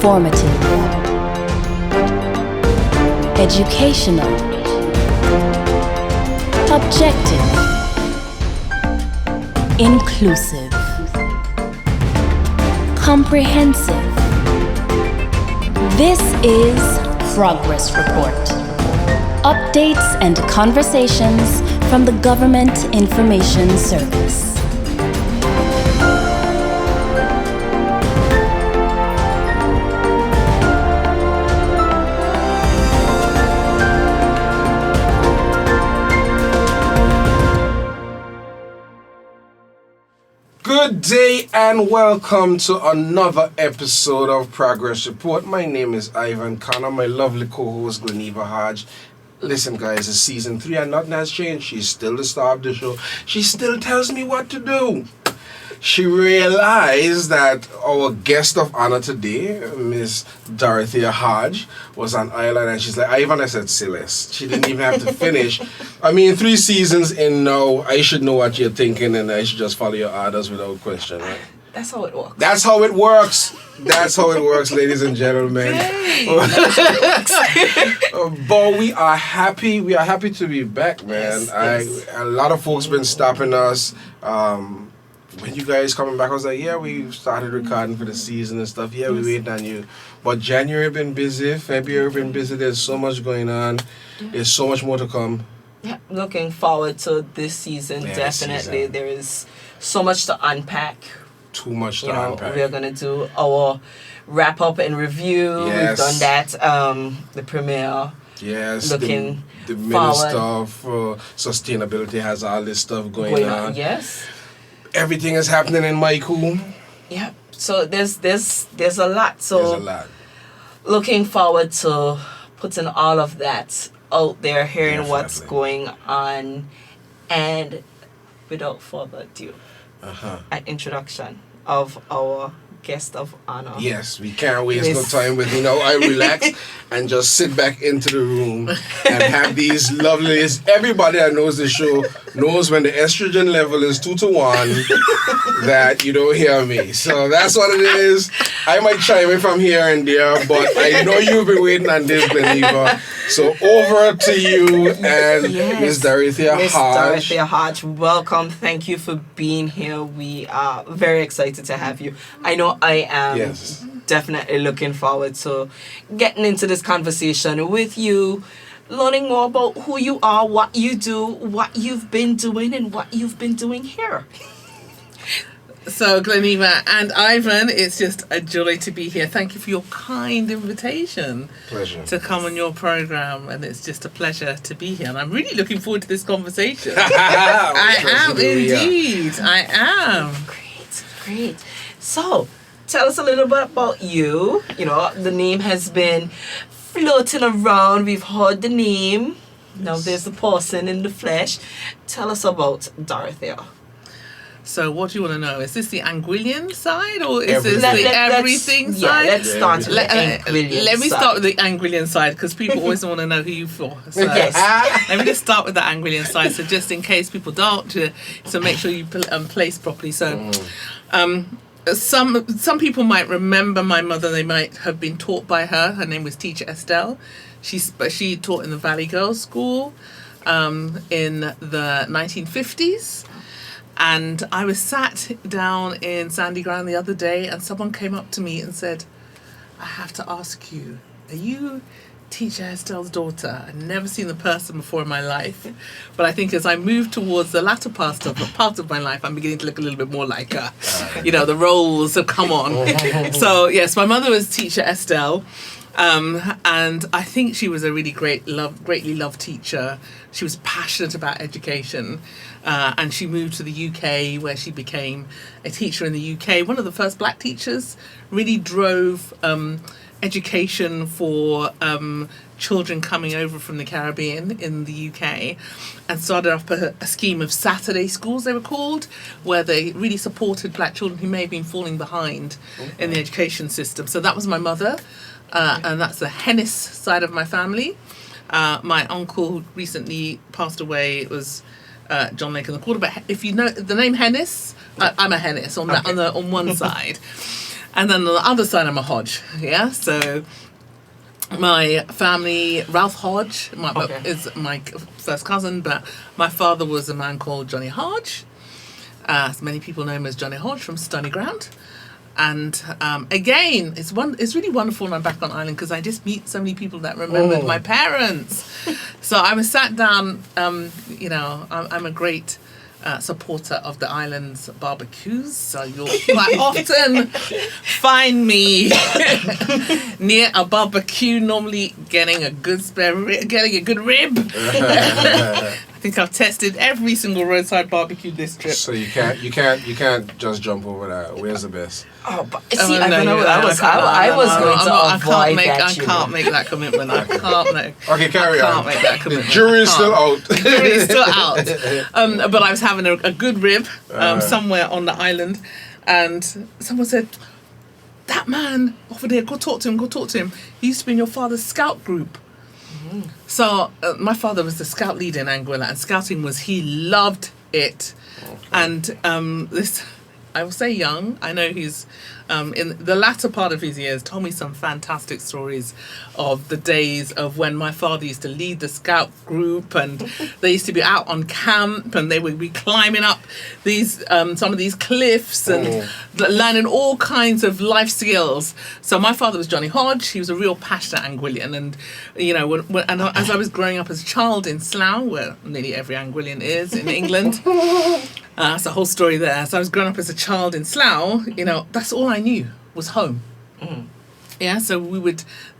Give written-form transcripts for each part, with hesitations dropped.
Informative, educational, objective, inclusive, comprehensive. This is Progress Report. Updates and conversations from the Government Information Service. Good day and welcome to another episode of Progress Report. My name is Ivan Connor, my lovely co-host Gleneva Hodge. Listen guys, it's season 3 and nothing has changed. She's still the star of the show. She still tells me what to do. She realized that our guest of honor today, Miss Dorothea Hodge, was on island, and she's like, Ivan, I said, Celeste. She didn't even have to finish. I mean, 3 seasons in now, I should know what you're thinking, and I should just follow your orders without question, right? That's how it works. That's how it works. That's how it works, ladies and gentlemen. But we are happy. We are happy to be back, man. Yes. A lot of folks been stopping us. When you guys coming back, I was like, yeah, we started recording for the season and stuff. Yeah, we waiting on you. But January been busy. February been busy. There's so much going on. There's so much more to come. Yeah, looking forward to this season. Yeah, Definitely. season. There is so much to unpack. Too much to unpack. We're going to do our wrap up and review. Yes. We've done that. The premiere. Yes, looking the forward. Minister for Sustainability has all this stuff going on. Yes. Everything is happening in Michael. Yeah. So there's a lot. So There's a lot. looking forward to putting all of that out there, hearing what's Definitely. going on, and without further ado, an introduction of our guest of honor. Yes, we can't waste no Miss- time with, I relax and just sit back into the room and have these lovely, everybody that knows the show knows when the estrogen level is 2 to 1 that you don't hear me. So that's what it is. I might chime in from here and there, but I know you've been waiting on this, Gleneva. So over to you and Yes. Miss Dorothea Miss Hodge. Dorothea Hodge, welcome. Thank you for being here. We are very excited to have you. I know I am Yes. definitely looking forward to getting into this conversation with you, learning more about who you are, what you do, what you've been doing, and what you've been doing here. So, Gleneva and Ivan, it's just a joy to be here. Thank you for your kind invitation Pleasure. to come on your program, and it's just a pleasure to be here. And I'm really looking forward to this conversation. I I am indeed. I am. Great. So, tell us a little bit about you. The name has been floating around. We've heard the name. Now there's the person in the flesh. Tell us about Dorothea. So, what do you want to know? Is this the Anguillian side, or is Everything. this the Let's- everything yeah, side? let's start with Let, the Anguillian let me side. start with the Anguillian side, because people always want to know who you for. So Yes. let me just start with the Anguillian side, so just in case people don't, so make sure you place properly. So, some people might remember my mother. They might have been taught by her. Her name was Teacher Estelle. She taught in the Valley Girls School in the 1950s. And I was sat down in Sandy Ground the other day, and someone came up to me and said, I have to ask you, are you Teacher Estelle's daughter? I'd never seen the person before in my life. But I think as I move towards the latter part of my life, I'm beginning to look a little bit more like her. The roles have come on. So, yes, my mother was Teacher Estelle. And I think she was a really greatly loved teacher. She was passionate about education, and she moved to the UK, where she became a teacher in the UK. One of the first black teachers, really drove education for children coming over from the Caribbean in the UK, and started up a scheme of Saturday schools, they were called, where they really supported black children who may have been falling behind in the education system. So that was my mother. And that's the Hennis side of my family. My uncle who recently passed away, it was John Lincoln the quarterback. If you know the name Hennis, I'm a Hennis on one side. And then on the other side, I'm a Hodge. Yeah, so my family, Ralph Hodge, is my first cousin, but my father was a man called Johnny Hodge. As many people know him as Johnny Hodge from Stony Ground. And again, it's really wonderful when I'm back on Ireland because I just meet so many people that remembered my parents. So I was sat down, you know, I'm a great supporter of the island's barbecues, so you'll quite often find me near a barbecue, normally getting a good rib. I think I've tested every single roadside barbecue this trip. So you can't just jump over that. Where's the best? Oh, but see, I don't know. I was going to avoid that. I can't make that commitment. I can't make. Okay, carry on. I can't make that commitment. The jury's still out. The jury's still out. But I was having a good rib somewhere on the island, and someone said, "That man over there, go talk to him. He used to be in your father's scout group." So my father was the scout leader in Anguilla, and scouting he loved it. Okay. And this, I will say young, I know he's in the latter part of his years, told me some fantastic stories of the days of when my father used to lead the scout group, and they used to be out on camp, and they would be climbing up these some of these cliffs and learning all kinds of life skills. So my father was Johnny Hodge. He was a real passionate Anguillian, and you know, and as I was growing up as a child in Slough, where nearly every Anguillian is in England. That's a whole story there. So I was growing up as a child in Slough, you know, that's all I knew was home. Yeah, so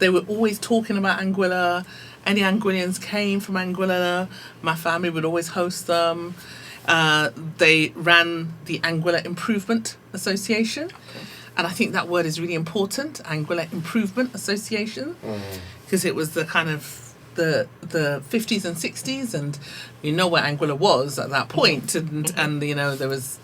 they were always talking about Anguilla. Any Anguillians came from Anguilla, my family would always host them. They ran the Anguilla Improvement Association. Okay. And I think that word is really important, Anguilla Improvement Association, because it was the kind of the 50s and 60s, and you know where Anguilla was at that point, and you know there was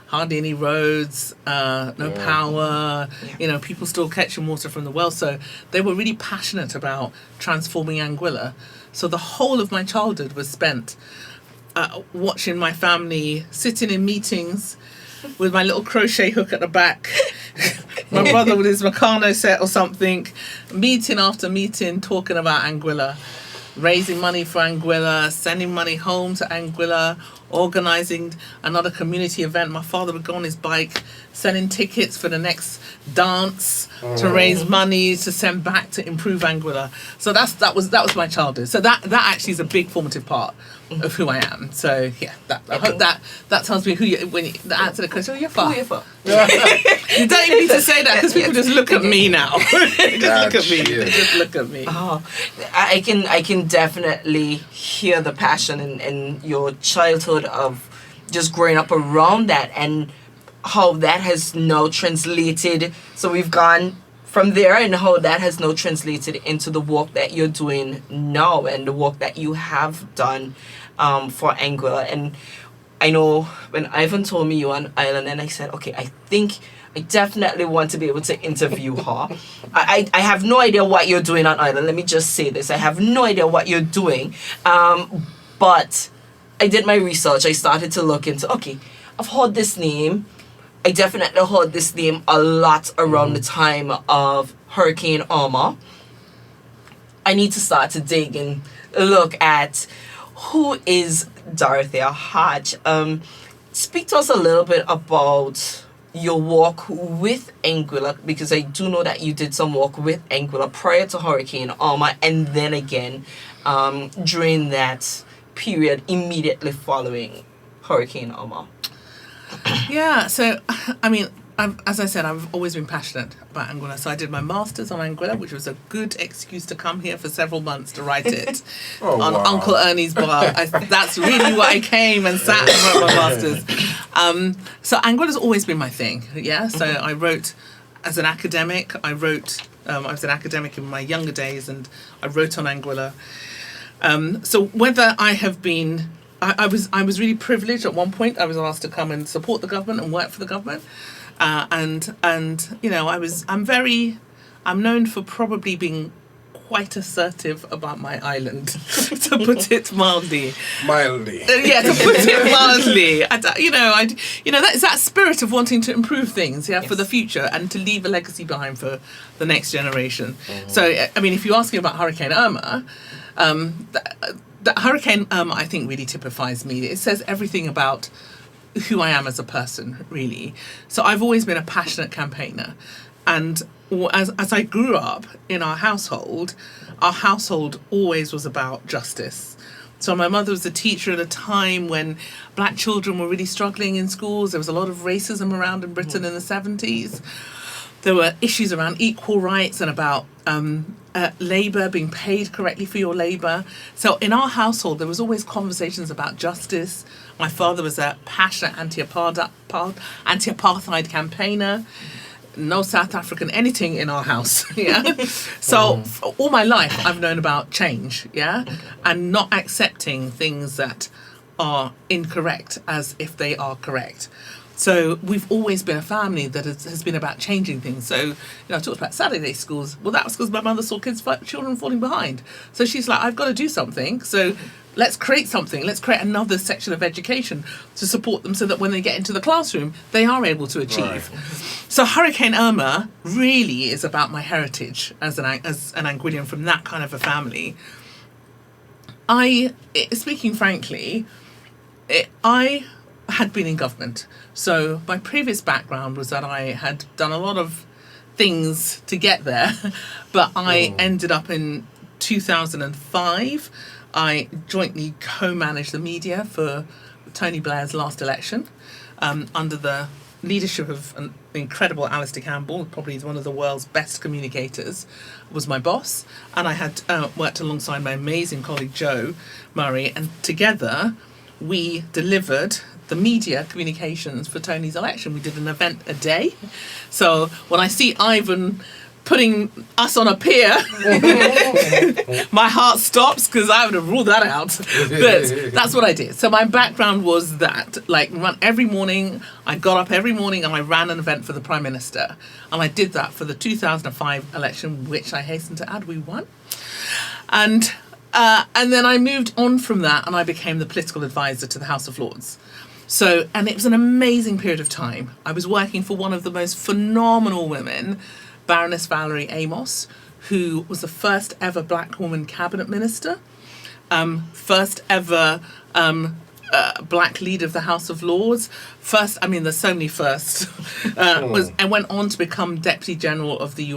hardly any roads, no power, you know, people still catching water from the well, so they were really passionate about transforming Anguilla. So the whole of my childhood was spent watching my family sitting in meetings with my little crochet hook at the back, my brother with his Meccano set or something, meeting after meeting, talking about Anguilla, raising money for Anguilla, sending money home to Anguilla, organising another community event. My father would go on his bike, selling tickets for the next dance to raise money to send back to improve Anguilla. So that was my childhood. So that actually is a big formative part of who I am. So yeah, I hope that tells me the answer to the question. Who you're for? You don't even need to say that because people just look at me now. Just look at me. Oh, I can definitely hear the passion in your childhood of just growing up around that, and how that has now translated. So we've gone from there, and how that has now translated into the work that you're doing now and the work that you have done for Anguilla. And I know when Ivan told me you're on Ireland, and I said, okay, I think I definitely want to be able to interview her. I have no idea what you're doing on Ireland. Let me just say this. I have no idea what you're doing. But I did my research. I started to look into, okay, I've heard this name. I definitely heard this name a lot around the time of Hurricane Irma. I need to start to dig and look at who is Dorothea Hodge. Speak to us a little bit about your work with Anguilla, because I do know that you did some work with Anguilla prior to Hurricane Irma, and then again during that period immediately following Hurricane Irma. Yeah, so I mean, as I said, I've always been passionate about Anguilla. So I did my master's on Anguilla, which was a good excuse to come here for several months to write it on Uncle Ernie's bar. That's really why I came and sat and wrote my master's. So Anguilla's always been my thing. Yeah, so I wrote as an academic. I was an academic in my younger days, and I wrote on Anguilla. So whether I have been, I was really privileged at one point. I was asked to come and support the government and work for the government, and you know I'm known for probably being quite assertive about my island, to put it mildly. Mildly. Yeah, to put it mildly. That's that spirit of wanting to improve things, for the future and to leave a legacy behind for the next generation. So, I mean, if you're asking about Hurricane Irma, Hurricane Irma, I think, really typifies me. It says everything about who I am as a person, really. So I've always been a passionate campaigner. And as I grew up in our household always was about justice. So my mother was a teacher at a time when black children were really struggling in schools. There was a lot of racism around in Britain in the 70s. There were issues around equal rights and about labour, being paid correctly for your labour. So in our household, there was always conversations about justice. My father was a passionate anti-apartheid campaigner. No South African anything in our house, So all my life, I've known about change, and not accepting things that are incorrect as if they are correct. So we've always been a family that has been about changing things. So, I talked about Saturday schools. Well, that was because my mother saw children falling behind. So she's like, I've got to do something. So let's create something. Let's create another section of education to support them so that when they get into the classroom, they are able to achieve. Right. So Hurricane Irma really is about my heritage as an Anguillian from that kind of a family. Speaking frankly, I had been in government. So my previous background was that I had done a lot of things to get there, but I ended up in 2005. I jointly co-managed the media for Tony Blair's last election under the leadership of an incredible Alistair Campbell, probably one of the world's best communicators, was my boss. And I had worked alongside my amazing colleague Joe Murray, and together we delivered the media communications for Tony's election. We did an event a day. So when I see Ivan putting us on a pier, my heart stops because I would have ruled that out. But that's what I did. So my background was that, every morning, I got up every morning and I ran an event for the Prime Minister. And I did that for the 2005 election, which I hasten to add, we won. And then I moved on from that and I became the political advisor to the House of Lords. So, and it was an amazing period of time. I was working for one of the most phenomenal women, Baroness Valerie Amos, who was the first ever black woman cabinet minister, first ever black leader of the House of Lords, there's so many firsts, and went on to become Deputy General of the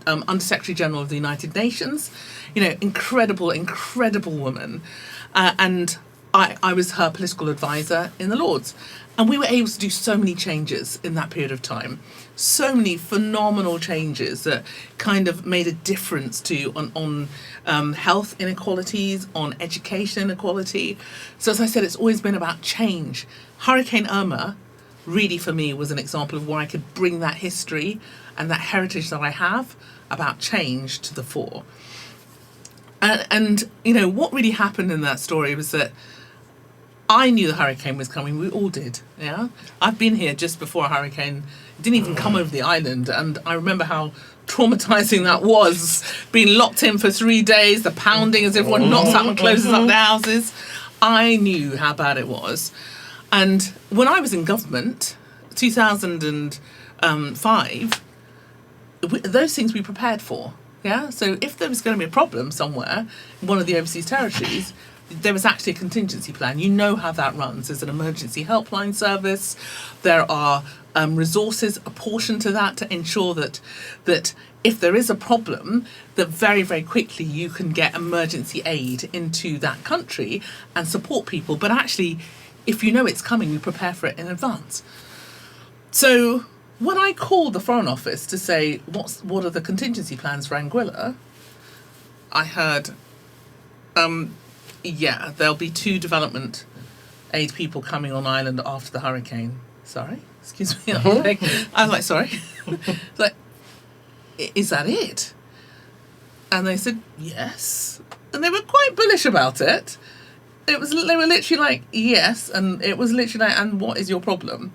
Under-Secretary General of the United Nations. Incredible woman. And I was her political advisor in the Lords. And we were able to do so many changes in that period of time. So many phenomenal changes that kind of made a difference on health inequalities, on education inequality. So as I said, it's always been about change. Hurricane Irma really for me was an example of where I could bring that history and that heritage that I have about change to the fore. And what really happened in that story was that I knew the hurricane was coming. We all did, I've been here just before a hurricane. It didn't even come over the island. And I remember how traumatizing that was, being locked in for 3 days, the pounding as everyone knocks up and closes up their houses. I knew how bad it was. And when I was in government, 2005, those things we prepared for. So if there was going to be a problem somewhere in one of the overseas territories, there was actually a contingency plan. You know how that runs. There's an emergency helpline service. There are resources apportioned to that to ensure that if there is a problem, that very, very quickly you can get emergency aid into that country and support people. But actually, if you know it's coming, you prepare for it in advance. So when I called the Foreign Office to say, what are the contingency plans for Anguilla, I heard, there'll be 2 development aid people coming on island after the hurricane. Sorry? Excuse me. I was like, sorry? Is that it? And they said, yes. And they were quite bullish about it. They were literally like, yes. And it was literally like, and what is your problem?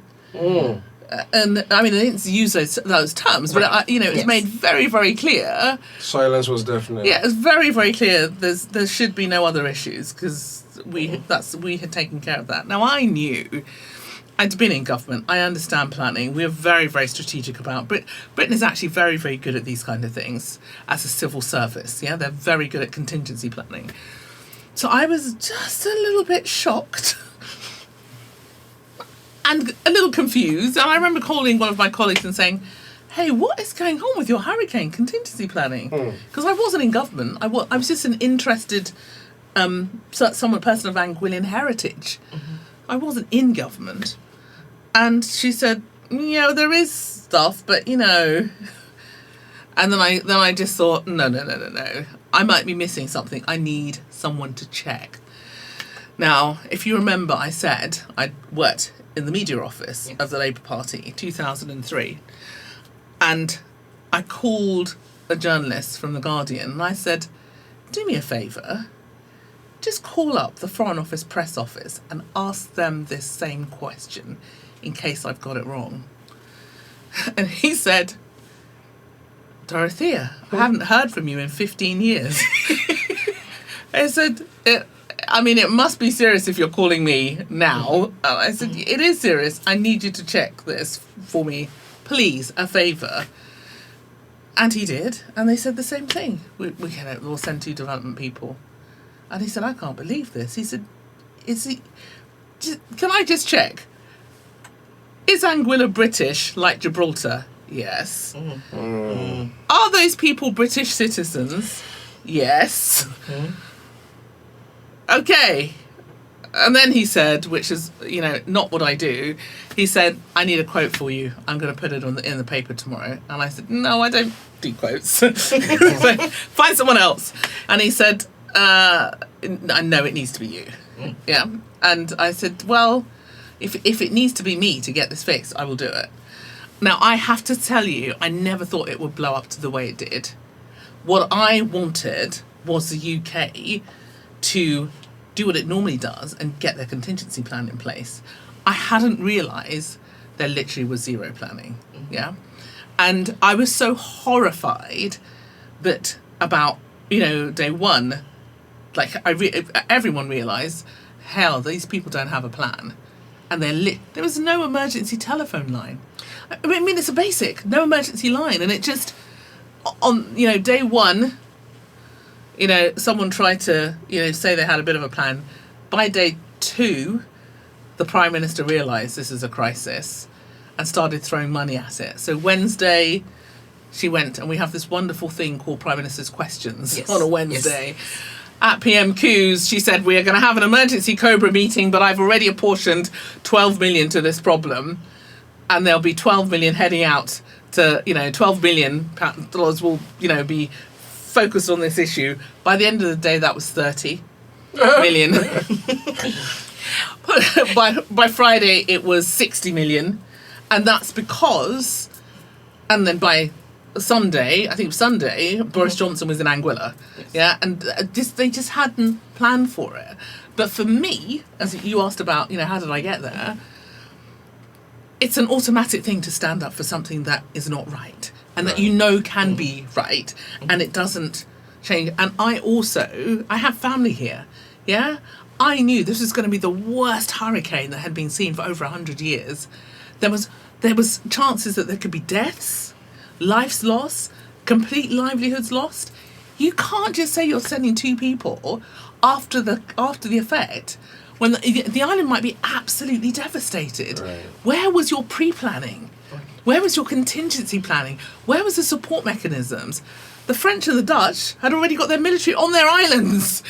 and I mean, I didn't use those terms, but Right. it was Yes. made very, very clear. Silence was definite. Yeah, it was very, very clear. There should be no other issues because we had taken care of that. Now I knew. I'd been in government. I understand planning. We're very, very strategic about Britain is actually very, very good at these kind of things as a civil service. Yeah, they're very good at contingency planning. So I was just a little bit shocked and a little confused. And I remember calling one of my colleagues and saying, "Hey, what is going on with your hurricane contingency planning?" Because I wasn't in government. I was just an interested person of Anguillian heritage. I wasn't in government. And she said, there is stuff, but And then I just thought, no. I might be missing something. I need someone to check. Now, if you remember, I said I worked in the media office of the Labour Party, 2003. And I called a journalist from The Guardian and I said, do me a favour. Just call up the Foreign Office press office and ask them this same question in case I've got it wrong. And he said, Dorothea, I haven't heard from you in 15 years. I said, it must be serious if you're calling me now. I said, it is serious. I need you to check this for me. Please, a favour. And he did. And they said the same thing. We'll send 2 development people. And he said, I can't believe this. He said, can I just check? Is Anguilla British like Gibraltar? Yes. Are those people British citizens? Yes. Okay. And then he said, which is, not what I do, he said, I need a quote for you. I'm going to put it in the paper tomorrow. And I said, no, I don't do quotes. So, find someone else. And he said, I know it needs to be you. Yeah. And I said, well, if it needs to be me to get this fixed, I will do it. Now, I have to tell you, I never thought it would blow up to the way it did. What I wanted was the UK to do what it normally does and get their contingency plan in place. I hadn't realised there literally was zero planning. Yeah. And I was so horrified that about, day one, like everyone realised, hell, these people don't have a plan. And there was no emergency telephone line. I mean, it's a basic, no emergency line. And it just, on, day one, someone tried to, say they had a bit of a plan. By day 2, the Prime Minister realised this is a crisis and started throwing money at it. So Wednesday, she went, and we have this wonderful thing called Prime Minister's Questions on a Wednesday. Yes. At PMQs, she said, we are going to have an emergency COBRA meeting, but I've already apportioned 12 million to this problem. And there'll be 12 million heading out to, $12 million will, be focused on this issue. By the end of the day, that was 30 million. by Friday, it was 60 million. And that's because, and then by Sunday, I think it was Sunday, Boris Johnson was in Anguilla. Yeah, and they just hadn't planned for it. But for me, as you asked about, how did I get there? It's an automatic thing to stand up for something that is not right and that can be right, and it doesn't change. And I have family here. Yeah, I knew this was going to be the worst hurricane that had been seen for over 100 years. There was chances that there could be deaths, lives lost, complete livelihoods lost. You can't just say you're sending 2 people after the effect when the island might be absolutely devastated. Right. Where was your pre-planning? Where was your contingency planning? Where was the support mechanisms? The French and the Dutch had already got their military on their islands,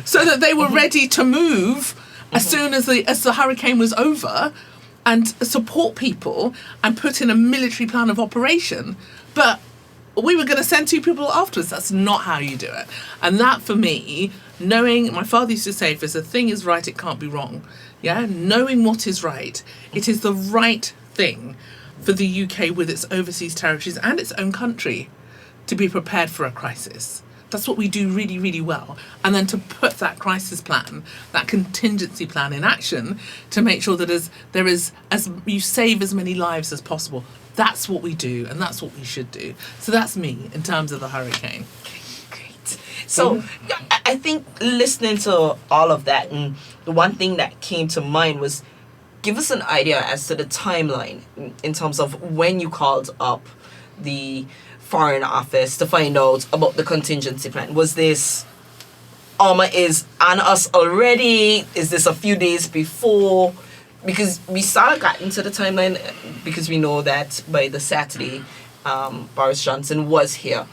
so that they were ready to move as soon as the hurricane was over, and support people and put in a military plan of operation. But we were going to send 2 people afterwards. That's not how you do it. And that, for me, knowing, my father used to say, if a thing is right, it can't be wrong. Yeah, knowing what is right. It is the right thing for the UK with its overseas territories and its own country to be prepared for a crisis. That's what we do really, really well. And then to put that crisis plan, that contingency plan in action to make sure that there is as you save as many lives as possible. That's what we do, and that's what we should do. So that's me in terms of the hurricane. Great. So I think listening to all of that, and the one thing that came to mind was, give us an idea as to the timeline in terms of when you called up the Foreign Office to find out about the contingency plan. Was this Irma is on us already? Is this a few days before? Because we sort of got into the timeline because we know that by the Saturday, Boris Johnson was here.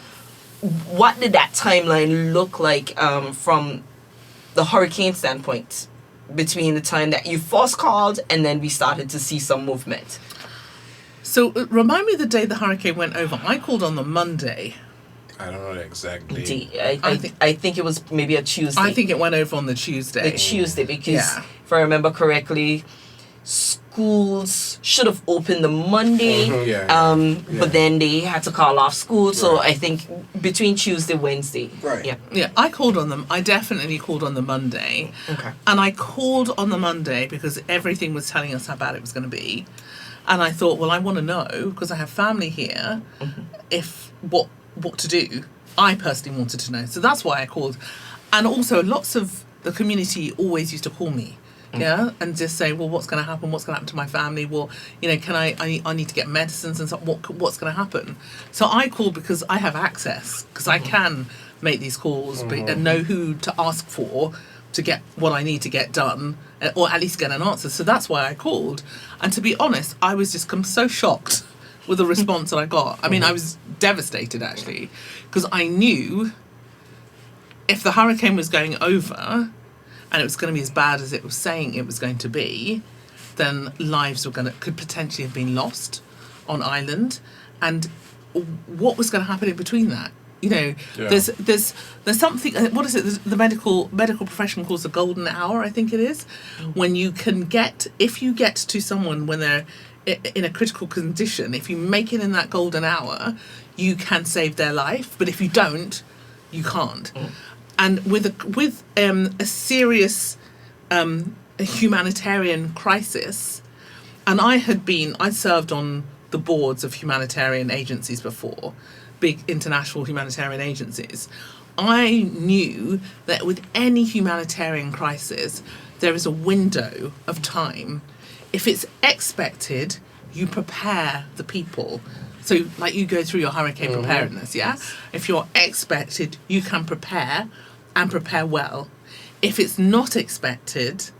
What did that timeline look like from the hurricane standpoint between the time that you first called and then we started to see some movement? So remind me the day the hurricane went over. I called on the Monday. I don't know the exact date. I think it was maybe a Tuesday. I think it went over on the Tuesday. The Tuesday, because if I remember correctly, schools should have opened the Monday, but then they had to call off school. So I think between Tuesday, Wednesday. Right. Yeah, I called on them. I definitely called on the Monday. Okay. And I called on the Monday because everything was telling us how bad it was going to be. And I thought, well, I want to know, because I have family here, if what to do. I personally wanted to know. So that's why I called. And also, lots of the community always used to call me. Yeah, and just say, well, what's going to happen? What's going to happen to my family? Well, you know, can I need to get medicines and so what's going to happen? So I called because I have access, because I can make these calls and know who to ask for to get what I need to get done, or at least get an answer. So that's why I called. And to be honest, I was just so shocked with the response that I got. I mean, I was devastated, actually, because I knew if the hurricane was going over and it was going to be as bad as it was saying it was going to be, then lives could potentially have been lost on island. And what was going to happen in between that? You know, there's something. What is it? The medical profession calls the golden hour. I think it is when you can if you get to someone when they're in a critical condition. If you make it in that golden hour, you can save their life. But if you don't, you can't. And with a serious humanitarian crisis, and I served on the boards of humanitarian agencies before. Big international humanitarian agencies. I knew that with any humanitarian crisis, there is a window of time. If it's expected, you prepare the people. So, like, you go through your hurricane preparedness, yeah? If you're expected, you can prepare and prepare well. If it's not expected,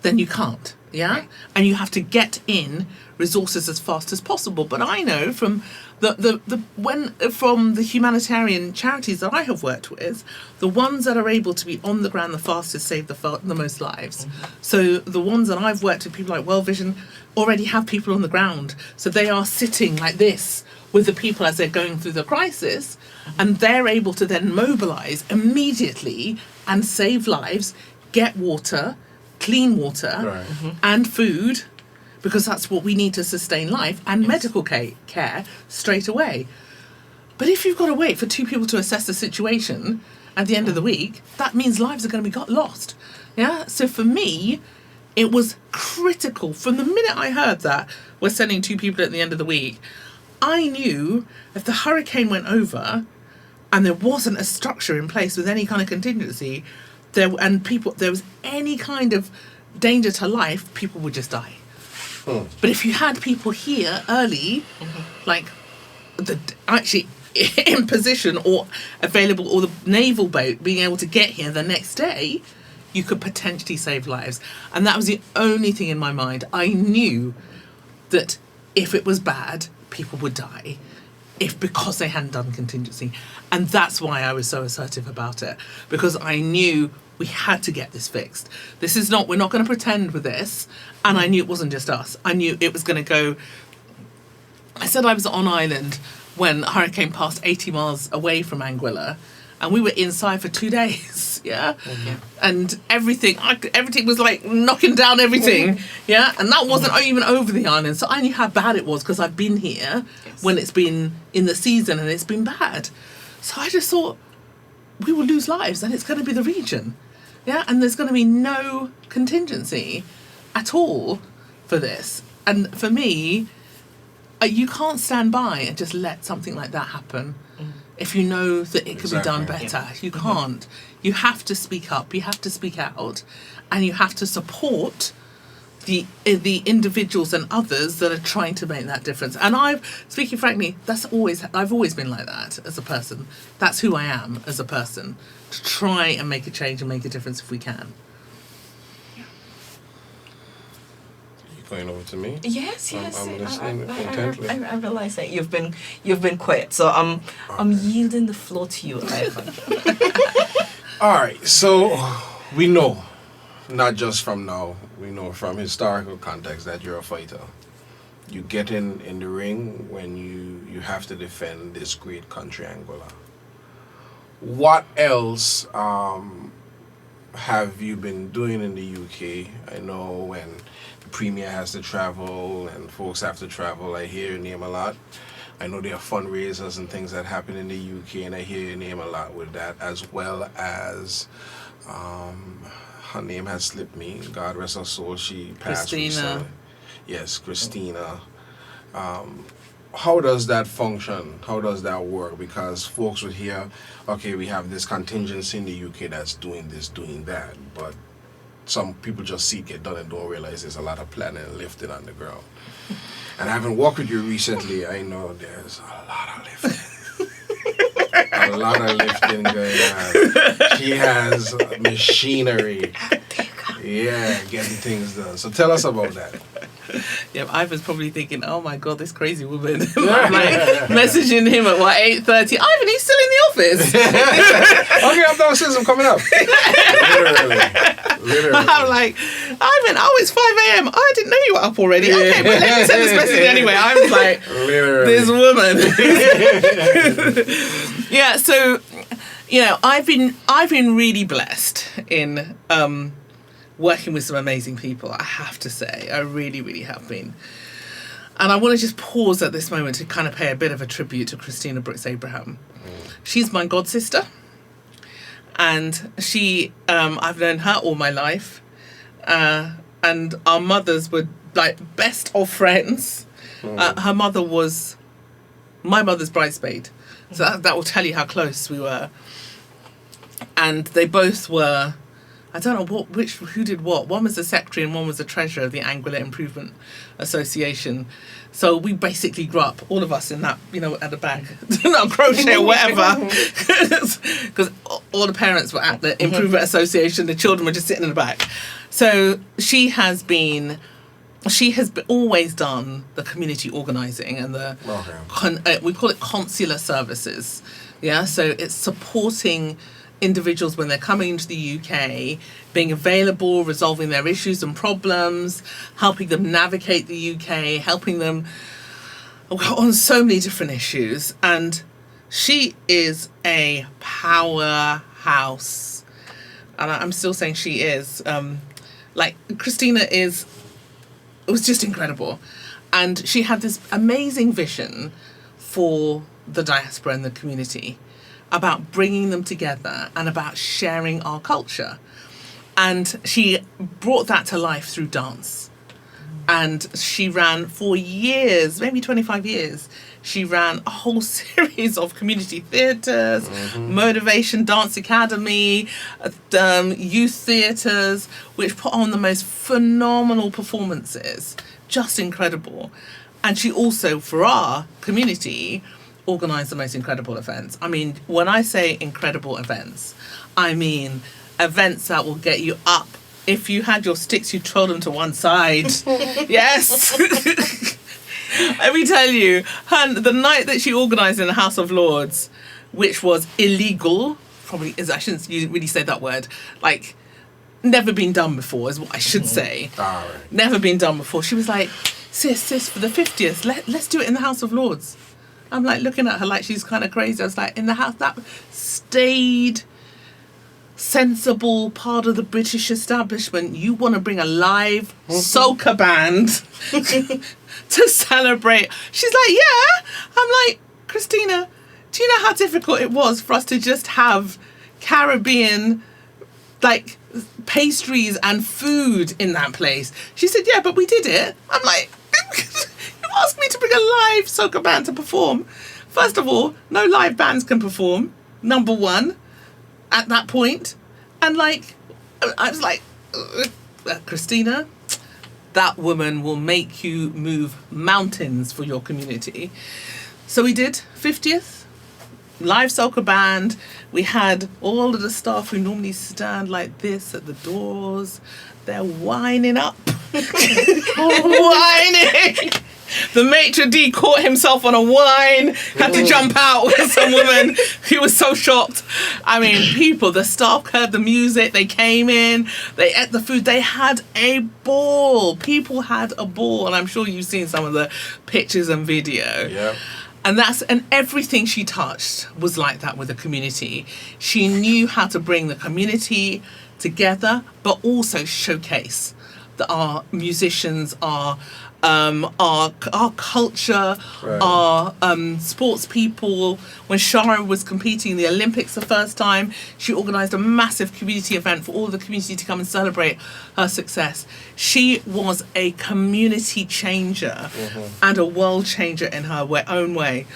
then you can't, yeah? And you have to get in resources as fast as possible. But I know from from the humanitarian charities that I have worked with, the ones that are able to be on the ground the fastest save the most lives. So the ones that I've worked with, people like World Vision, already have people on the ground. So they are sitting like this with the people as they're going through the crisis, and they're able to then mobilise immediately and save lives, get water, clean water, and food, because that's what we need to sustain life, and medical care straight away. But if you've got to wait for two people to assess the situation at the end of the week, that means lives are going to be lost. Yeah. So for me, it was critical. From the minute I heard that we're sending two people at the end of the week, I knew if the hurricane went over and there wasn't a structure in place with any kind of contingency, there was any kind of danger to life, people would just die. But if you had people here early, like actually in position or available, or the naval boat being able to get here the next day, you could potentially save lives. And that was the only thing in my mind. I knew that if it was bad, people would die, because they hadn't done contingency. And that's why I was so assertive about it, because I knew we had to get this fixed. We're not going to pretend with this. And I knew it wasn't just us. I knew it was going to go. I said I was on island when the hurricane passed 80 miles away from Anguilla, and we were inside for 2 days, yeah? And everything was like knocking down everything, yeah? And that wasn't even over the island. So I knew how bad it was, because I've been here when it's been in the season and it's been bad. So I just thought, we will lose lives, and it's going to be the region. Yeah, and there's going to be no contingency at all for this. And for me, you can't stand by and just let something like that happen. If you know that it could be done better, you can't. You have to speak up. You have to speak out, and you have to support the individuals and others that are trying to make that difference. And speaking frankly, I've always been like that as a person. That's who I am as a person, to try and make a change and make a difference if we can. Going over to me? Yes. I'm listening intently. I realize that you've been quiet, so I'm yielding the floor to you, Ivan. All right, so we know, not just from now, we know from historical context that you're a fighter. You get in the ring when you have to defend this great country, Angola. What else have you been doing in the UK? I know when the Premier has to travel and folks have to travel, I hear your name a lot. I know there are fundraisers and things that happen in the UK, and I hear your name a lot with that, as well as her name has slipped me. God rest her soul. She passed recently. Yes, Christina. How does that function? How does that work? Because folks would hear, okay, we have this contingency in the UK that's doing this, doing that, but some people just see it get done and don't realize there's a lot of planning and lifting on the ground. And having walked with you recently, I know there's a lot of lifting. A lot of lifting going on. She has machinery. Yeah, getting things done. So tell us about that. Yeah, Ivan's probably thinking, oh my God, this crazy woman. I'm like messaging him at 8:30. Ivan, he's still in the office. Okay, I'm downstairs, I'm coming up. Literally. I'm like, Ivan, it's 5 a.m. I didn't know you were up already. Okay, but let me send this message anyway. I was like, literally. This woman. Yeah, so, I've been really blessed in working with some amazing people, I have to say. I really, really have been. And I want to just pause at this moment to kind of pay a bit of a tribute to Christina Brooks Abraham. She's my god sister. And I've known her all my life. And our mothers were like best of friends. Her mother was my mother's bridesmaid. So that will tell you how close we were. And they both were, I don't know who did what. One was the secretary and one was the treasurer of the Anguilla Improvement Association. So we basically grew up, all of us in that, at the back, not crochet or whatever, because all the parents were at the Improvement Association, the children were just sitting in the back. So she has always done the community organising and we call it consular services. Yeah, so it's supporting individuals when they're coming into the UK, being available, resolving their issues and problems, helping them navigate the UK, helping them on so many different issues. And she is a powerhouse. And I'm still saying she is. Christina was just incredible. And she had this amazing vision for the diaspora and the community, about bringing them together and about sharing our culture. And she brought that to life through dance. And she ran for years, maybe 25 years, she ran a whole series of community theatres, Motivation Dance Academy, youth theatres, which put on the most phenomenal performances, just incredible. And she also, for our community, organised the most incredible events. I mean, when I say incredible events, I mean events that will get you up. If you had your sticks, you'd throw them to one side. Yes. Let me tell you, the night that she organised in the House of Lords, which was illegal, I shouldn't really say that word, never been done before is what I should say. Right. Never been done before. She was like, sis, for the 50th, let's do it in the House of Lords. I'm looking at her like she's kind of crazy. I was like, in the house, that staid, sensible part of the British establishment, you want to bring a live soca band to celebrate. She's like, yeah. I'm like, Christina, do you know how difficult it was for us to just have, Caribbean, like, pastries and food in that place. She said, yeah, but we did it. I'm like, you asked me to bring a live soca band to perform. First of all, no live bands can perform, number one, at that point. And like, I was like, Christina, that woman will make you move mountains for your community. So we did 50th, live soca band. We had all of the staff who normally stand like this at the doors. They're winding up. Whining. The maitre d' caught himself on a wine, had to jump out with some woman. He was so shocked. I mean, the staff heard the music, they came in, they ate the food, they had a ball. People had a ball, and I'm sure you've seen some of the pictures and video. Yeah. And everything she touched was like that with the community. She knew how to bring the community together, but also showcase that our musicians, our culture, right. our sports people. When Shara was competing in the Olympics the first time, she organised a massive community event for all of the community to come and celebrate her success. She was a community changer and a world changer in her own way.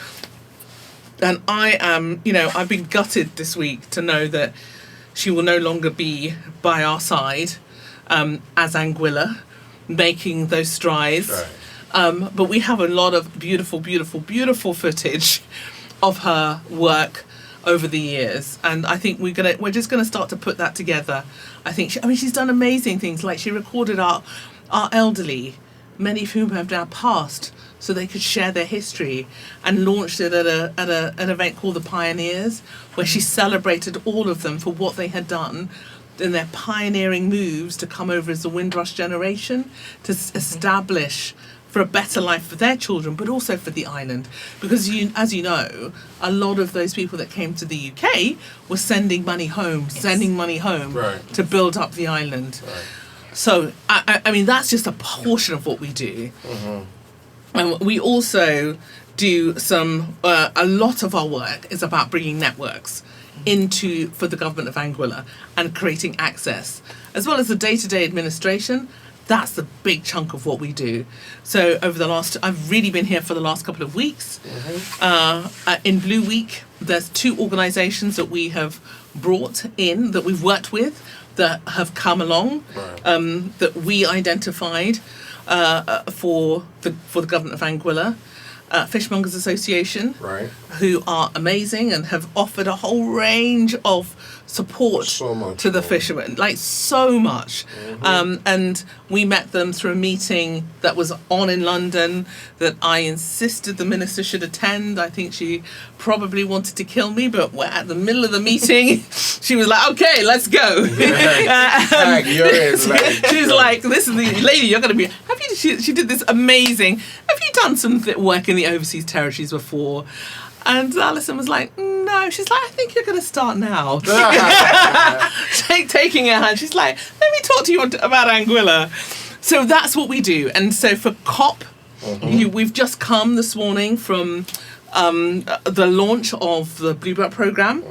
And I am, I've been gutted this week to know that she will no longer be by our side as Anguilla, making those strides. Right. But we have a lot of beautiful, beautiful, beautiful footage of her work over the years, and I think we're just gonna start to put that together. I think she's done amazing things. Like, she recorded our elderly, many of whom have now passed, so they could share their history, and launched it at an event called the Pioneers, where she celebrated all of them for what they had done in their pioneering moves to come over as the Windrush generation, to establish for a better life for their children, but also for the island. Because as you know, a lot of those people that came to the UK were sending money home Right. to build up the island. Right. So, I mean, that's just a portion of what we do. And we also do a lot of our work is about bringing networks for the government of Anguilla and creating access, as well as the day-to-day administration. That's the big chunk of what we do. So I've really been here for the last couple of weeks. In Blue Week, there's 2 organisations that we have brought in, that we've worked with, that have come along, Right. that we identified for the government of Anguilla. Fishmongers Association, Right. who are amazing and have offered a whole range of support So much to the more. fishermen, like so much. And we met them through a meeting that was on in London that I insisted the minister should attend. I think she probably wanted to kill me, but we're at the middle of the meeting. She was like, okay, let's go. Like, you're in, like, She's like, this is the lady, you're going to be... She did this amazing... Have you done some work in the overseas territories before? And Alison was like, no. She's like, I think you're going to start now. Taking her hand. She's like, let me talk to you about Anguilla. So that's what we do. And so for COP, we've just come this morning from the launch of the Bluebird programme.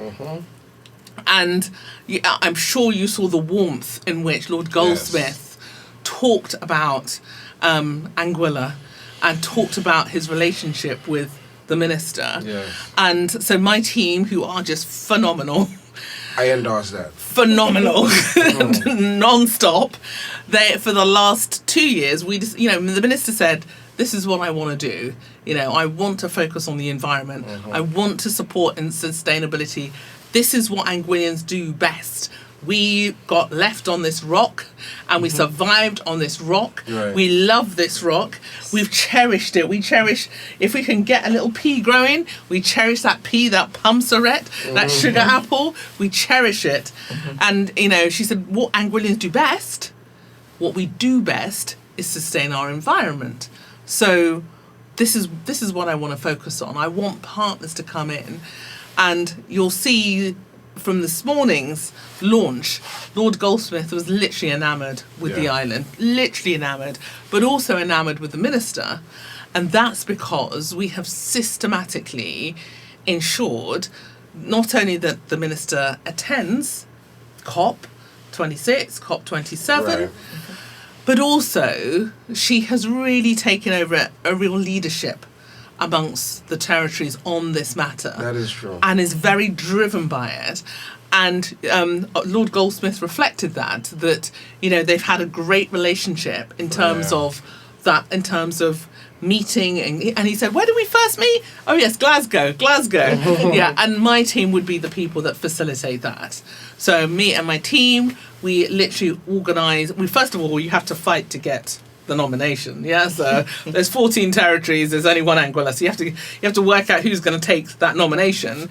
And I'm sure you saw the warmth in which Lord Goldsmith talked about Anguilla and talked about his relationship with the minister. Yes. And so my team, who are just phenomenal, I endorse that. non-stop, for the last 2 years, we just, the minister said, this is what I want to do. I want to focus on the environment. I want to support and sustainability. This is what Anguillians do best. We got left on this rock and we survived on this rock. Right. We love this rock. We've cherished it. We cherish, if we can get a little pea growing, we cherish that pea, that pumseret, that sugar apple. We cherish it. And, she said, what Anguillians do best, what we do best is sustain our environment. So this is what I want to focus on. I want partners to come in. And you'll see from this morning's launch, Lord Goldsmith was literally enamoured with the island, literally enamoured, but also enamoured with the minister. And that's because we have systematically ensured not only that the minister attends COP26, COP27, Right. but also she has really taken over a real leadership amongst the territories on this matter. That is true. And is very driven by it. And Lord Goldsmith reflected that, you know, they've had a great relationship in terms of that, in terms of meeting. And he said, where did we first meet? Oh, yes, Glasgow. Yeah, and my team would be the people that facilitate that. So me and my team, we literally organise. First of all, you have to fight to get the nomination. Yeah, so there's 14 territories. There's only one Anguilla, so you have to work out who's going to take that nomination,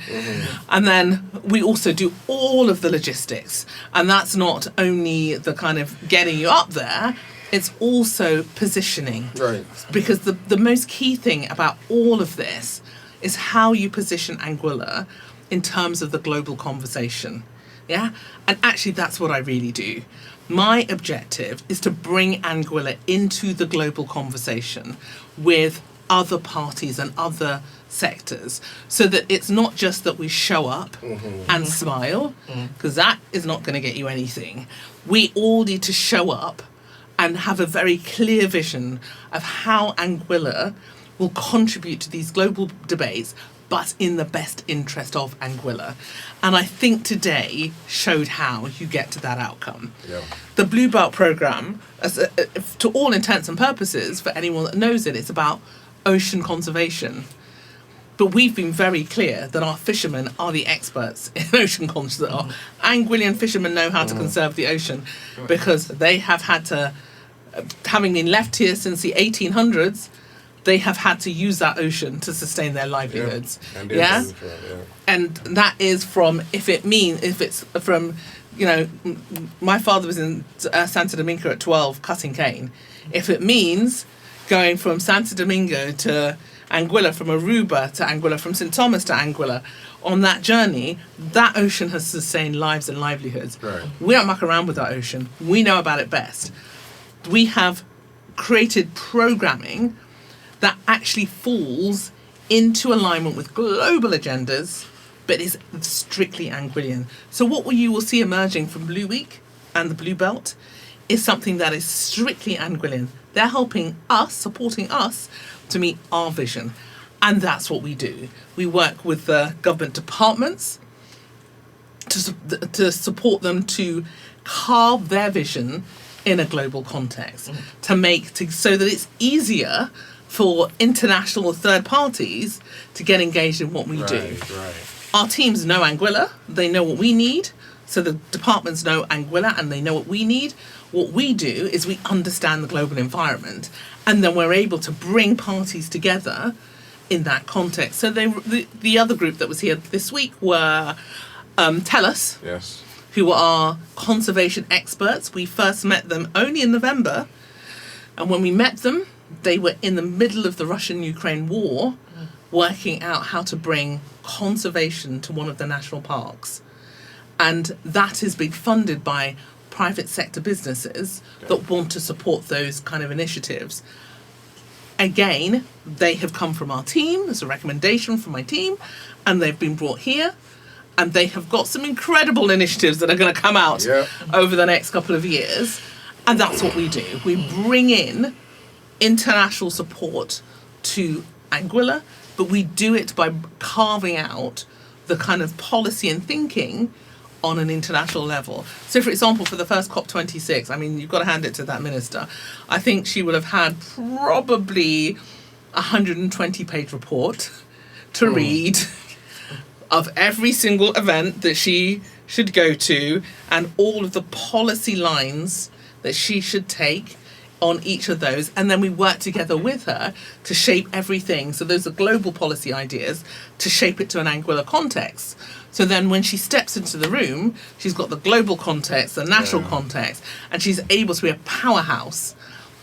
and then we also do all of the logistics. And that's not only the kind of getting you up there; it's also positioning. Right. Because the most key thing about all of this is how you position Anguilla in terms of the global conversation. Yeah, and actually that's what I really do. My objective is to bring Anguilla into the global conversation with other parties and other sectors, so that it's not just that we show up and smile, because that is not going to get you anything. We all need to show up and have a very clear vision of how Anguilla will contribute to these global debates, but in the best interest of Anguilla. And I think today showed how you get to that outcome. Yeah. The Blue Belt programme, to all intents and purposes, for anyone that knows it, it's about ocean conservation. But we've been very clear that our fishermen are the experts in ocean conservation. Anguillian fishermen know how to conserve the ocean, because they have had to, having been left here since the 1800s, they have had to use that ocean to sustain their livelihoods. Yeah. And that is from, if it's from, you know, my father was in Santo Domingo at 12 cutting cane. If it means going from Santo Domingo to Anguilla, from Aruba to Anguilla, from St. Thomas to Anguilla, on that journey, that ocean has sustained lives and livelihoods. Right. We don't muck around with that ocean. We know about it best. We have created programming that actually falls into alignment with global agendas, but is strictly Anguillian. So what you will see emerging from Blue Week and the Blue Belt is something that is strictly Anguillian. They're helping us, supporting us, to meet our vision. And that's what we do. We work with the government departments to support them to carve their vision in a global context, so that it's easier for international third parties to get engaged in what we do. Right. Our teams know Anguilla, they know what we need, so the departments know Anguilla and they know what we need. What we do is we understand the global environment, and then we're able to bring parties together in that context. So the other group that was here this week were TELUS, Yes. who are conservation experts. We first met them only in November, and when we met them, they were in the middle of the Russian-Ukraine war, working out how to bring conservation to one of the national parks. And that is being funded by private sector businesses that want to support those kind of initiatives. Again, they have come from our team, as a recommendation from my team, and they've been brought here. And they have got some incredible initiatives that are going to come out over the next couple of years. And that's what we do. We bring in international support to Anguilla, but we do it by carving out the kind of policy and thinking on an international level. So, for example, for the first COP26, I mean, you've got to hand it to that minister. I think she would have had probably a 120-page report to read of every single event that she should go to and all of the policy lines that she should take on each of those, and then we work together with her to shape everything. So those are global policy ideas to shape it to an Anguilla context. So then when she steps into the room, she's got the global context, the national context, and she's able to be a powerhouse.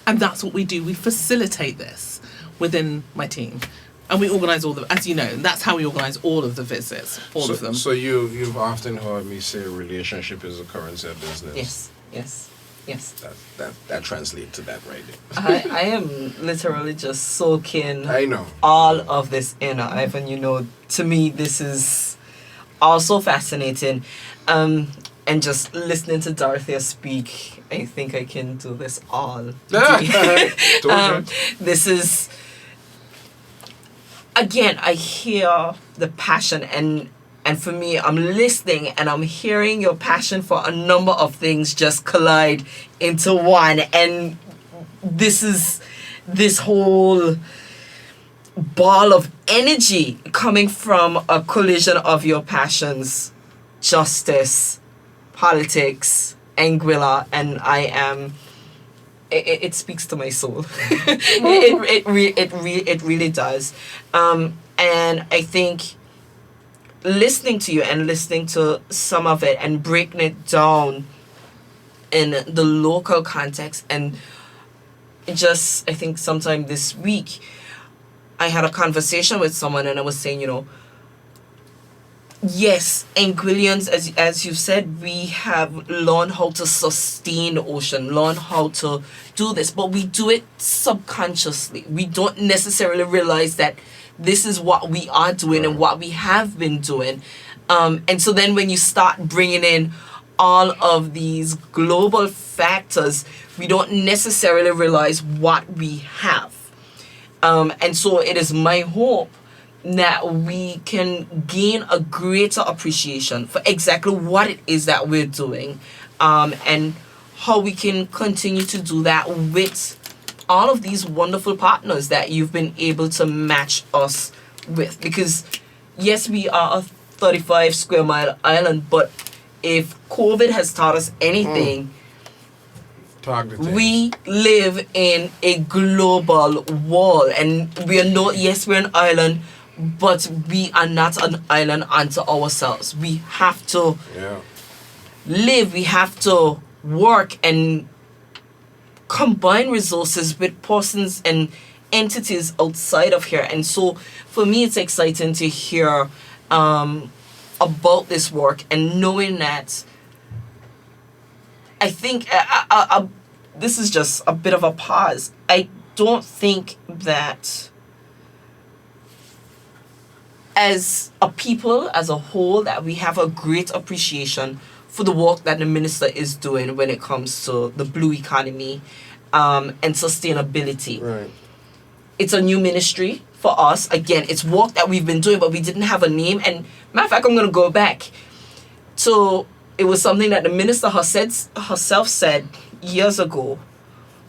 And that's what we do. We facilitate this within my team. And we organise all the, as you know, that's how we organise all of the visits, all of them. So you've often heard me say relationship is the currency of business. Yes. That translates to that right there. I am literally just soaking I know all of this in, Ivan. You know, to me, this is also fascinating. And just listening to Dorothea speak, I think I can do this all day. This is, again, I hear the passion, and for me, I'm listening and I'm hearing your passion for a number of things just collide into one. And this whole ball of energy coming from a collision of your passions: justice, politics, Anguilla, and I am. It speaks to my soul. it really does, and I think listening to you and listening to some of it and breaking it down in the local context, and just I think sometime this week I had a conversation with someone and I was saying, yes, Anguillians, as you said, we have learned how to sustain the ocean, learn how to do this, but we do it subconsciously. We don't necessarily realize that this is what we are doing and what we have been doing. And so then when you start bringing in all of these global factors, we don't necessarily realize what we have. And so it is my hope that we can gain a greater appreciation for exactly what it is that we're doing, and how we can continue to do that with all of these wonderful partners that you've been able to match us with. Because yes, we are a 35 square mile island, but if COVID has taught us anything, we live in a global world, and we are not, yes, we're an island, but we are not an island unto ourselves. We have to live, we have to work and combine resources with persons and entities outside of here. And so for me, it's exciting to hear about this work, and knowing that I think this is just a bit of a pause. I don't think that as a people, as a whole, that we have a great appreciation for the work that the minister is doing when it comes to the blue economy and sustainability. Right. It's a new ministry for us. Again, it's work that we've been doing, but we didn't have a name. And matter of fact, I'm going to go back. So it was something that the minister herself said years ago.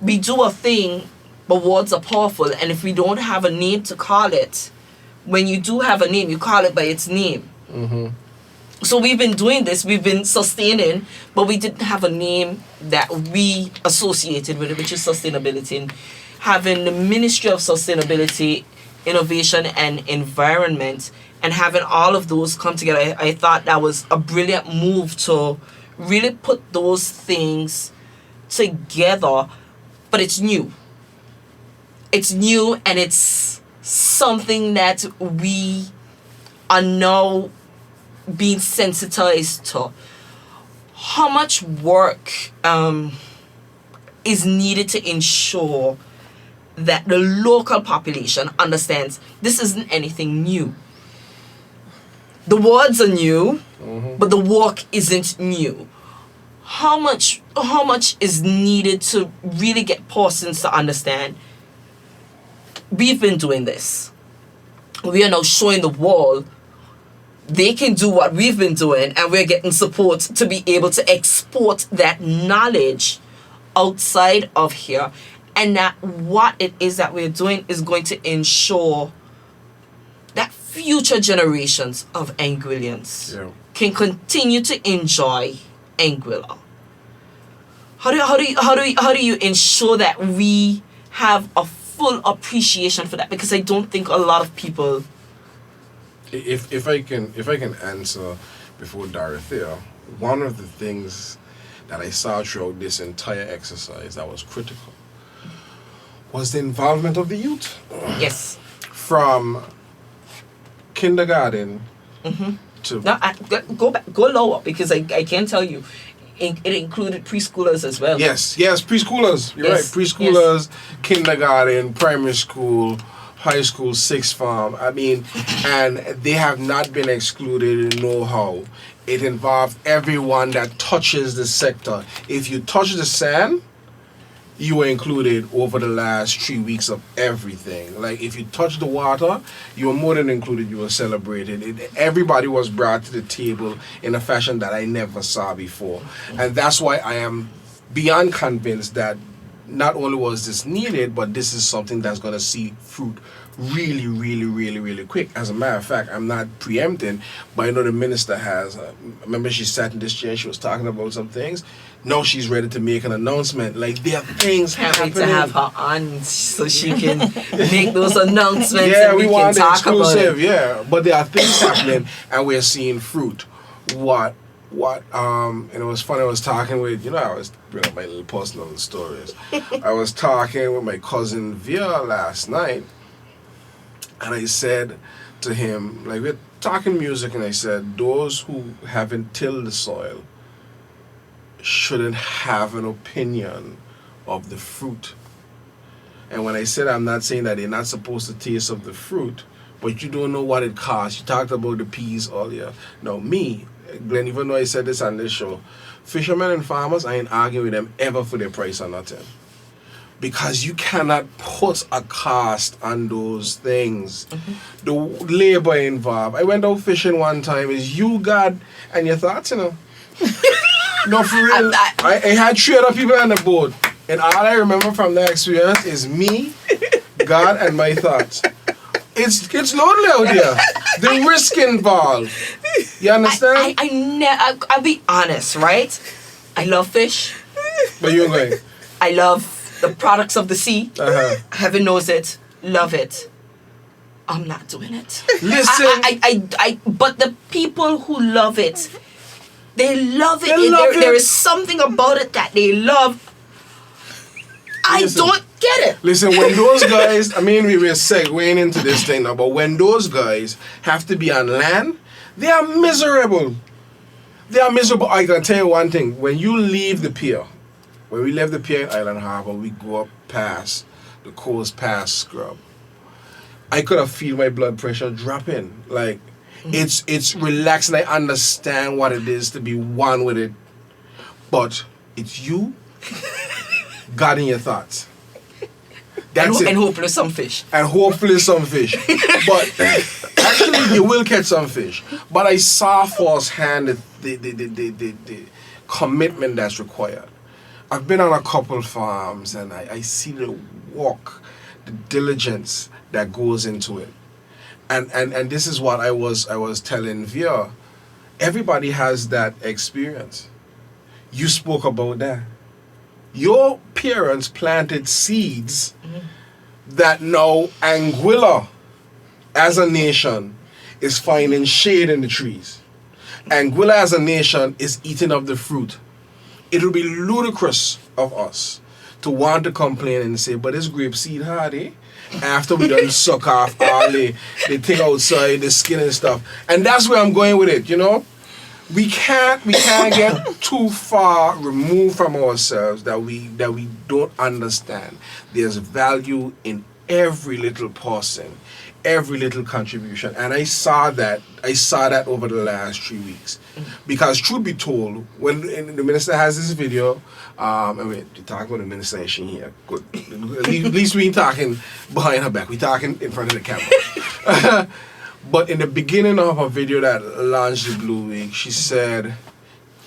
We do a thing, but words are powerful. And if we don't have a name to call it, when you do have a name, you call it by its name. Mm-hmm. So we've been doing this, we've been sustaining, but we didn't have a name that we associated with it, which is sustainability. And having the Ministry of Sustainability, Innovation and Environment, and having all of those come together, I thought that was a brilliant move to really put those things together. But it's new. It's new, and it's something that we are now being sensitized to. How much work is needed to ensure that the local population understands this isn't anything new. The words are new, but the work isn't new. How much is needed to really get persons to understand we've been doing this. We are now showing the world they can do what we've been doing, and we're getting support to be able to export that knowledge outside of here, and that what it is that we're doing is going to ensure that future generations of Anguillians can continue to enjoy Anguilla. How do you ensure that we have a full appreciation for that? Because I don't think a lot of people. If I can answer before Dorothea, one of the things that I saw throughout this entire exercise that was critical was the involvement of the youth. Yes. From kindergarten to now go lower, because I can tell you it included preschoolers as well. Yes, preschoolers. You're right. Preschoolers, kindergarten, primary school, high school, sixth form. I mean, and they have not been excluded in know-how. It involved everyone that touches the sector. If you touch the sand, you were included over the last 3 weeks of everything. Like, if you touch the water, you were more than included, you were celebrated. Everybody was brought to the table in a fashion that I never saw before. And that's why I am beyond convinced that not only was this needed, but this is something that's going to see fruit really, really, really, really quick. As a matter of fact, I'm not preempting, but I know the minister has. Remember, she sat in this chair and she was talking about some things. Now she's ready to make an announcement. Like, there are things Can't wait happening. to have her on so she can make those announcements Yeah, and we we can want the talk about exclusive. it. Yeah, but there are things happening, and we're seeing fruit. What? And it was funny. I was talking with, I was bringing up my little personal stories. I was talking with my cousin Via last night, and I said to him, like, we're talking music, and I said, those who haven't tilled the soil shouldn't have an opinion of the fruit. And when I said, I'm not saying that they're not supposed to taste of the fruit, but you don't know what it costs. You talked about the peas earlier. Now, me, Glenn, even though I said this on this show, fishermen and farmers, I ain't arguing with them ever for their price or nothing. Because you cannot put a cost on those things. The labor involved. I went out fishing one time. Is you, God, and your thoughts, No, for real. I had 3 other people on the boat. And all I remember from that experience is me, God, and my thoughts. It's lonely out there. The risk involved. You understand? I'll be honest, right? I love fish. But you're going. I love the products of the sea. Uh-huh. Heaven knows it. Love it. I'm not doing it. Listen. But the people who love it, they love it. They love it. There is something about it that they love. Listen. I don't get it. Listen, when those guys, I mean, we were segueing into this thing now, but when those guys have to be on land, they are miserable. They are miserable. I can tell you one thing. When you leave the pier, when we left the pier in Island Harbor, we go up past the coast, past Scrub. I could have feel my blood pressure dropping. Like, it's relaxing. I understand what it is to be one with it. But it's you, God, in your thoughts. That's it. And hopefully some fish. And hopefully some fish. But actually, you will catch some fish. But I saw firsthand the commitment that's required. I've been on a couple farms, and I see the work, the diligence that goes into it. And this is what I was telling Via. Everybody has that experience. You spoke about that. Your parents planted seeds that now Anguilla, as a nation, is finding shade in the trees. Anguilla, as a nation, is eating up the fruit. It would be ludicrous of us to want to complain and say, but it's grape seed hard, eh? After we done suck off all the thing outside, the skin and stuff. And that's where I'm going with it, We can't get too far removed from ourselves that we don't understand. There's value in every little person, every little contribution, and I saw that over the last 3 weeks. Because truth be told, when the minister has this video, you talk about the minister and she here. Good. At least we ain't talking behind her back. We talking in front of the camera. But in the beginning of her video that launched the Blue Week, she said,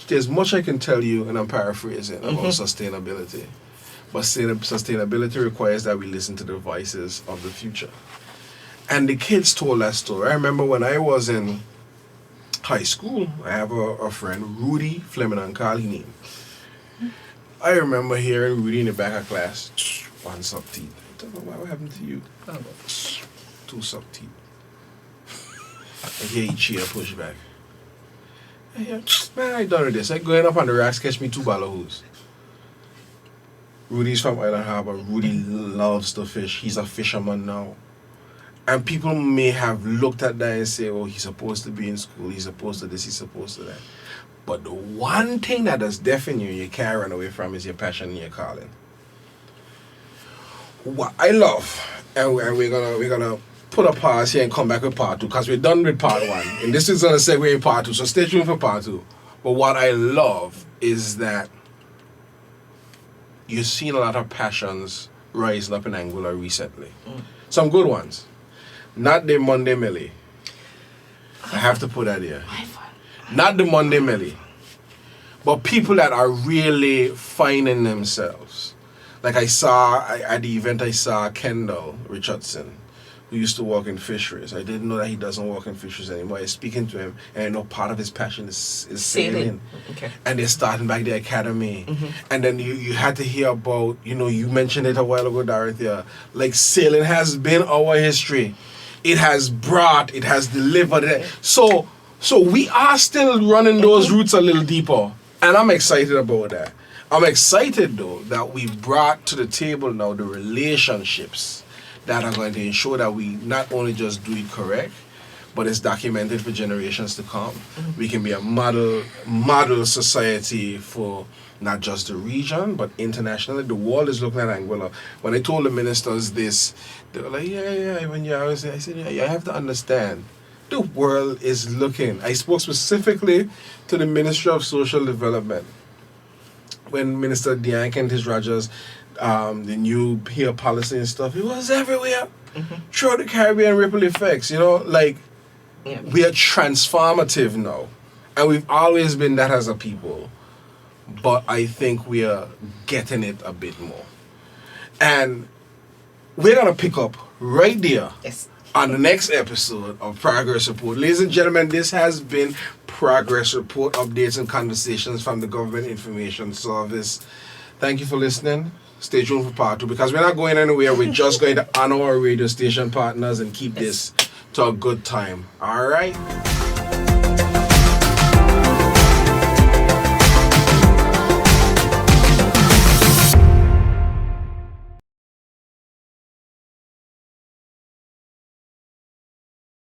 there's much I can tell you, and I'm paraphrasing, about sustainability. But sustainability requires that we listen to the voices of the future. And the kids told that story. I remember when I was in high school, I have a friend, Rudy Fleming and Carl name. I remember hearing Rudy in the back of class, one suck teeth. I don't know what happened to you. 2 suck teeth. I hear each cheer push back. I hear, man, I done with this. I going up on the racks, catch me 2 balloons. Rudy's from Island Harbor. Rudy loves to fish. He's a fisherman now. And people may have looked at that and say, oh, he's supposed to be in school, he's supposed to this, he's supposed to that. But the one thing that does deafen you can't run away from is your passion and your calling. What I love and we're gonna put a pause here and come back with part 2 because we're done with part 1, and this is gonna segue in part 2. So stay tuned for part 2. But what I love is that you've seen a lot of passions rising up in Anguilla recently. Some good ones. Not the Monday Millie. I have to put that here. Not the Monday Millie. But people that are really finding themselves. Like I saw, at the event I saw Kendall Richardson, who used to work in fisheries. I didn't know that he doesn't work in fisheries anymore. I was speaking to him, and I know part of his passion is sailing. Okay. And they're starting back the academy. And then you had to hear about, you mentioned it a while ago, Dorothea, like sailing has been our history. It has delivered it. So we are still running those routes a little deeper. And I'm excited about that. I'm excited, though, that we brought to the table now the relationships that are going to ensure that we not only just do it correct, but it's documented for generations to come. We can be a model society for not just the region, but internationally. The world is looking at Anguilla. When I told the ministers this, they were like, yeah, when you're out there, I said, yeah, you have to understand. The world is looking. I spoke specifically to the Ministry of Social Development. When Minister Diane Kentish Rogers, the new peer policy and stuff, it was everywhere. Throughout the Caribbean, ripple effects, we are transformative now. And we've always been that as a people. But I think we are getting it a bit more. And we're going to pick up right there. Yes. On the next episode of Progress Report. Ladies and gentlemen, this has been Progress Report, updates and conversations from the Government Information Service. Thank you for listening. Stay tuned for part 2 because we're not going anywhere. We're just going to honor our radio station partners and keep this to a good time. All right?